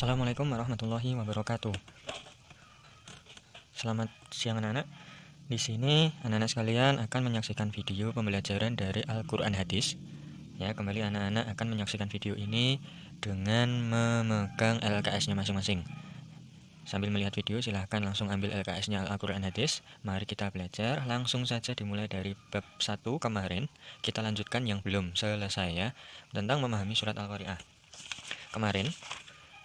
Assalamualaikum warahmatullahi wabarakatuh. Selamat siang anak-anak. Di sini anak-anak sekalian akan menyaksikan video pembelajaran dari Al-Qur'an Hadis. Ya, kembali anak-anak akan menyaksikan video ini dengan memegang LKS-nya masing-masing. Sambil melihat video, silahkan langsung ambil LKS-nya Al-Qur'an Hadis. Mari kita belajar. Langsung saja dimulai dari bab 1 kemarin. Kita lanjutkan yang belum selesai ya, tentang memahami surat Al-Qari'ah. Kemarin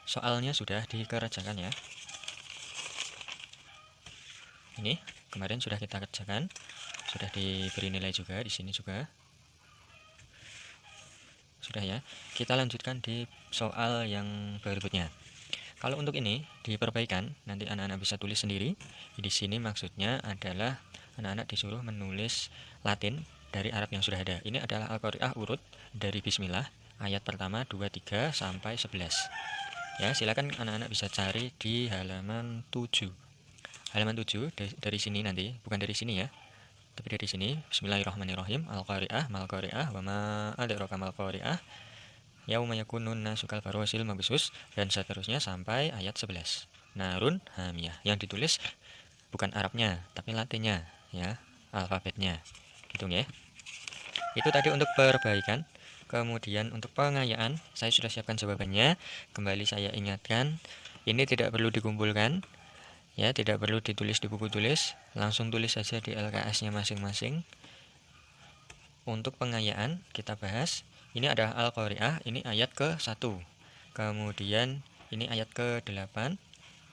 soalnya sudah dikerjakan ya. Ini kemarin sudah kita kerjakan, sudah diberi nilai juga di sini juga. Sudah ya. Kita lanjutkan di soal yang berikutnya. Kalau untuk ini diperbaikan, nanti anak-anak bisa tulis sendiri. Di sini maksudnya adalah anak-anak disuruh menulis Latin dari Arab yang sudah ada. Ini adalah Al-Qari'ah urut dari Bismillah, ayat pertama 2, 3 sampai 11. Ya, silakan anak-anak bisa cari di halaman 7. Halaman 7 dari sini nanti, bukan dari sini ya. Tapi dari sini, Bismillahirrahmanirrahim. Al-Qari'ah, Mal-Qari'ah, wa ma adraka Mal-Qari'ah. Yauma yakunun nasu kal farosil mabsus, dan seterusnya sampai ayat 11. Narun hamiyah. Yang ditulis bukan Arabnya, tapi Latinnya ya, alfabetnya. Gitu ya. Itu tadi untuk perbaikan. Kemudian untuk pengayaan, saya sudah siapkan jawabannya. Kembali saya ingatkan, ini tidak perlu dikumpulkan. Ya, tidak perlu ditulis di buku tulis, langsung tulis saja di LKS-nya masing-masing. Untuk pengayaan kita bahas, ini ada Al-Qari'ah, ini ayat ke-1. Kemudian ini ayat ke-8.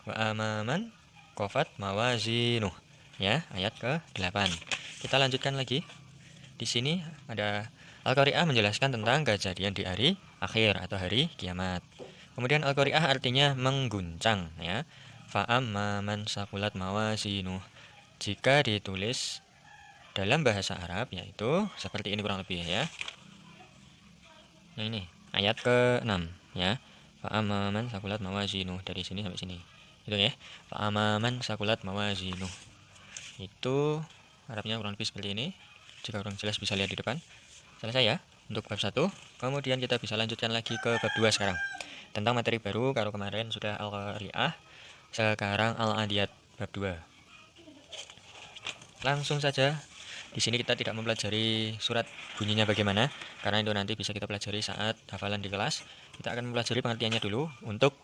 Wa amaman qafat mawazinuh. Ya, ayat ke-8. Kita lanjutkan lagi. Di sini ada Al-Qari'ah menjelaskan tentang kejadian di hari akhir atau hari kiamat. Kemudian Al-Qari'ah artinya mengguncang ya. Fa'amma man sakulat mawazinuh. Jika ditulis dalam bahasa Arab yaitu seperti ini kurang lebih ya. Nah ini ayat ke-6 ya. Fa'amma man sakulat mawazinuh, dari sini sampai sini. Itu ya. Fa'amma man sakulat mawazinuh. Itu Arabnya kurang lebih seperti ini. Jika kurang jelas bisa lihat di depan. Selesai ya untuk bab 1. Kemudian kita bisa lanjutkan lagi ke bab 2 sekarang. Tentang materi baru, kalau kemarin sudah Al-Qari'ah, sekarang Al-Adiyat bab 2. Langsung saja. Di sini kita tidak mempelajari surat bunyinya bagaimana, karena itu nanti bisa kita pelajari saat hafalan di kelas. Kita akan mempelajari pengertiannya dulu untuk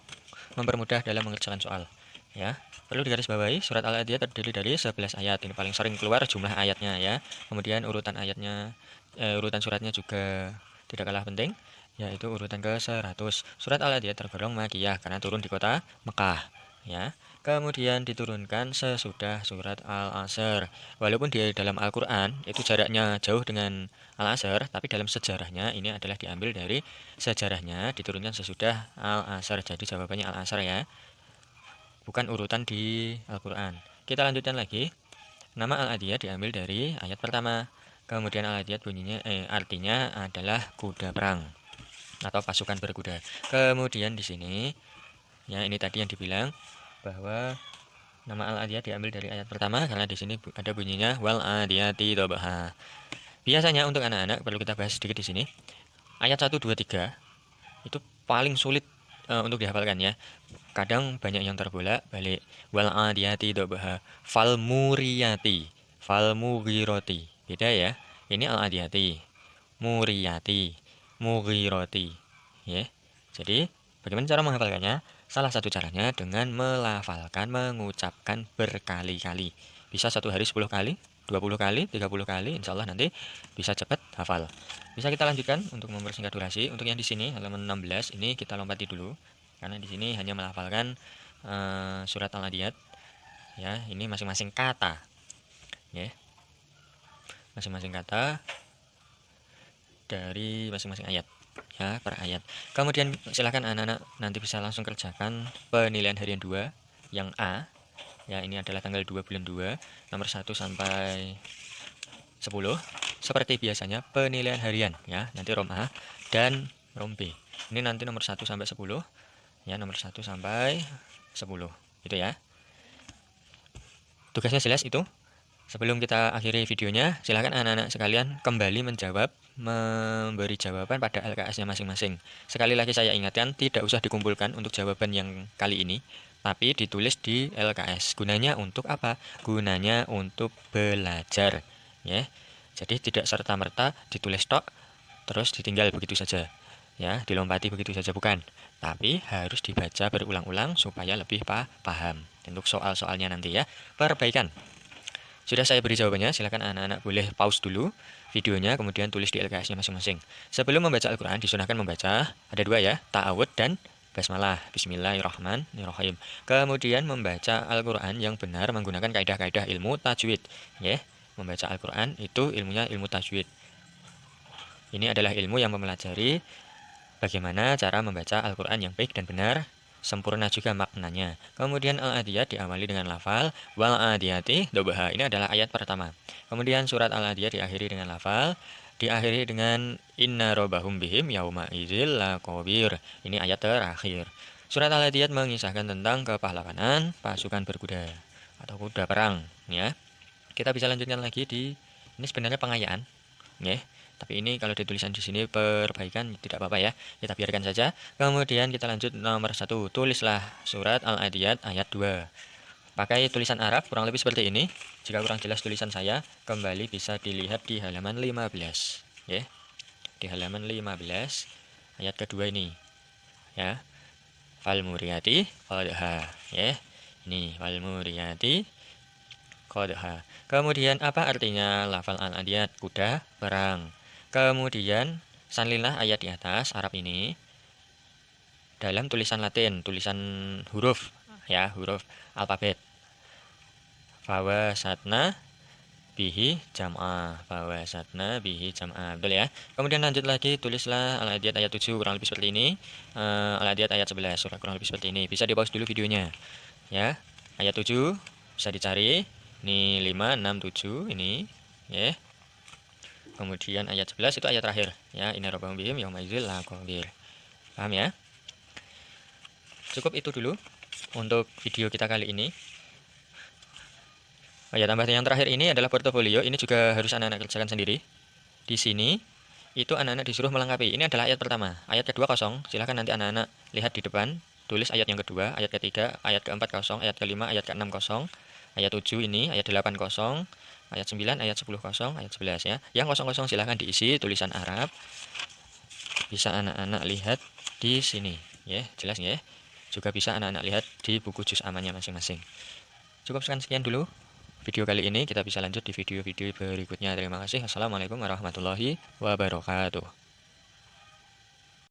mempermudah dalam mengerjakan soal. Ya, perlu digarisbawahi surat Al-Adiyat terdiri dari 11 ayat. Ini paling sering keluar jumlah ayatnya ya. Kemudian urutan ayatnya, urutan suratnya juga tidak kalah penting, yaitu urutan ke-100. Surat Al-Adiyat tergolong Makkiyah karena turun di kota Mekah ya. Kemudian diturunkan sesudah surat Al-Asr. Walaupun di dalam Al-Qur'an itu jaraknya jauh dengan Al-Asr, tapi dalam sejarahnya ini adalah diambil dari sejarahnya diturunkan sesudah Al-Asr. Jadi jawabannya Al-Asr ya. Bukan urutan di Al-Qur'an. Kita lanjutkan lagi. Nama Al-Adiyat diambil dari ayat pertama. Kemudian Al-Adiyat bunyinya artinya adalah kuda perang atau pasukan berkuda. Kemudian di sini ya, ini tadi yang dibilang bahwa nama Al-Adiyat diambil dari ayat pertama karena di sini ada bunyinya wal adiyati dhabha. Biasanya untuk anak-anak perlu kita bahas sedikit di sini. Ayat 1 2 3 itu paling sulit untuk dihafalkan ya. Kadang banyak yang terbolak-balik. Wal adiyati dhabha, fal muriyati, fal mughirati. Beda ya. Ini Al-Adiyati, muriyati, mughirati. Ya. Jadi, bagaimana cara menghafalkannya? Salah satu caranya dengan melafalkan, mengucapkan berkali-kali. Bisa satu hari 10 kali, 20 kali, 30 kali, insya Allah nanti bisa cepat hafal. Bisa kita lanjutkan untuk mempersingkat durasi. Untuk yang di sini halaman 16 ini kita lompati dulu, karena di sini hanya melafalkan surat Al-Adiyat. Ya, ini masing-masing kata. Ya, masing-masing kata dari masing-masing ayat. Ya, per ayat. Kemudian silahkan anak-anak nanti bisa langsung kerjakan penilaian harian 2 yang A. Ya, ini adalah tanggal 2 bulan 2, nomor 1 sampai 10. Seperti biasanya penilaian harian ya, nanti rom A dan rom B. Ini nanti nomor 1 sampai 10. Ya, nomor 1 sampai 10. Itu ya. Tugasnya jelas itu. Sebelum kita akhiri videonya, silakan anak-anak sekalian kembali menjawab, memberi jawaban pada LKS-nya masing-masing. Sekali lagi saya ingatkan, tidak usah dikumpulkan untuk jawaban yang kali ini, tapi ditulis di LKS. Gunanya untuk apa? Gunanya untuk belajar, ya. Jadi tidak serta-merta ditulis tok, terus ditinggal begitu saja, ya, dilompati begitu saja, bukan. Tapi harus dibaca berulang-ulang supaya lebih paham. Untuk soal-soalnya nanti ya. Perbaikan. Sudah saya beri jawabannya, silakan anak-anak boleh pause dulu videonya, kemudian tulis di LKS-nya masing-masing. Sebelum membaca Al-Quran, disunahkan membaca, ada dua ya, ta'awud dan basmalah, bismillahirrahmanirrahim. Kemudian membaca Al-Quran yang benar menggunakan kaidah-kaidah ilmu tajwid. Ya, membaca Al-Quran itu ilmunya ilmu tajwid. Ini adalah ilmu yang mempelajari bagaimana cara membaca Al-Quran yang baik dan benar, sempurna juga maknanya. Kemudian Al-Adiyat diawali dengan lafal wal adiyati dobha. Ini adalah ayat pertama. Kemudian surat Al-Adiyat diakhiri dengan lafal, diakhiri dengan inna robahum bihim yauma idzil laqabir. Ini ayat terakhir. Surat Al-Adiyat mengisahkan tentang kepahlawanan pasukan berkuda atau kuda perang, ya. Kita bisa lanjutkan lagi di ini sebenarnya pengayaan, ya. Tapi ini kalau ditulisan di sini perbaikan tidak apa-apa ya. Kita biarkan saja. Kemudian kita lanjut nomor 1. Tulislah surat Al-Adiyat ayat 2. Pakai tulisan Arab kurang lebih seperti ini. Jika kurang jelas tulisan saya, kembali bisa dilihat di halaman 15, ya. Di halaman 15 ayat kedua ini, ya. Fal muriyati qadha, ya. Ini fal muriyati qadha. Kemudian apa artinya lafal Al-Adiyat? Kuda perang. Kemudian sallinlah ayat di atas Arab ini dalam tulisan Latin, tulisan huruf, ya, huruf alfabet. Fawasatna bihi jam'a, fawasatna bihi jam'a, betul ya. Kemudian lanjut lagi, tulislah Al-Adiyat ayat 7 kurang lebih seperti ini. Al-Adiyat ayat 11 surah kurang lebih seperti ini. Bisa di-pause dulu videonya, ya. Ayat 7 bisa dicari. Ini 5, 6, 7 ini, ya. Kemudian ayat 11 itu ayat terakhir, ya, inna rabbahum bihim yauma idzil laqabir. Paham ya? Cukup itu dulu untuk video kita kali ini. Oh ya, tambah yang terakhir ini adalah portofolio. Ini juga harus anak-anak kerjakan sendiri. Di sini itu anak-anak disuruh melengkapi. Ini adalah ayat pertama. Ayat kedua kosong. Silakan nanti anak-anak lihat di depan. Tulis ayat yang kedua, ayat ketiga, ayat keempat kosong, ayat kelima, ayat keenam kosong, ayat 7 ini, ayat 8 kosong, ayat 9, ayat 10 kosong, ayat 11 ya. Yang kosong-kosong silahkan diisi tulisan Arab. Bisa anak-anak lihat di sini, ya, jelas ya. Juga bisa anak-anak lihat di buku juz amannya masing-masing. Cukup sekian dulu video kali ini. Kita bisa lanjut di video-video berikutnya. Terima kasih. Assalamualaikum warahmatullahi wabarakatuh.